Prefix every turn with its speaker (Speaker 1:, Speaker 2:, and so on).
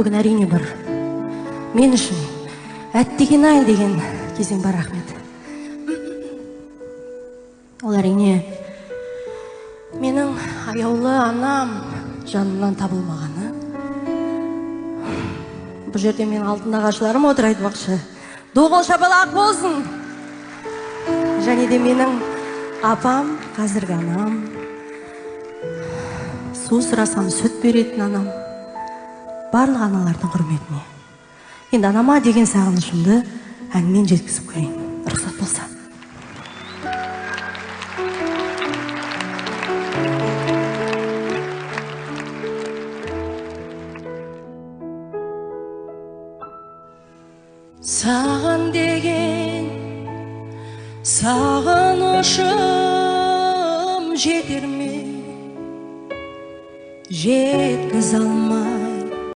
Speaker 1: бүгін әрине бір мен үшін әттеген-ай деген кезең бар, рахмет. Ол әрине менің аяулы анам жанымнан табылмағаны. Бұл жерде мен алдында ағашыларым отыр, айтпақшы. Доғыл шапалақ болсын. Және де менің апам, қазіргі анам, су сұрасам сүт беретін анам, барлық аналардың құрметіне. Енді анама деген сағынышымды әнмен жеткізіп көрейін. Рұқсат болса. Саған деген сағынышым жетер ме? Жеткізе алмай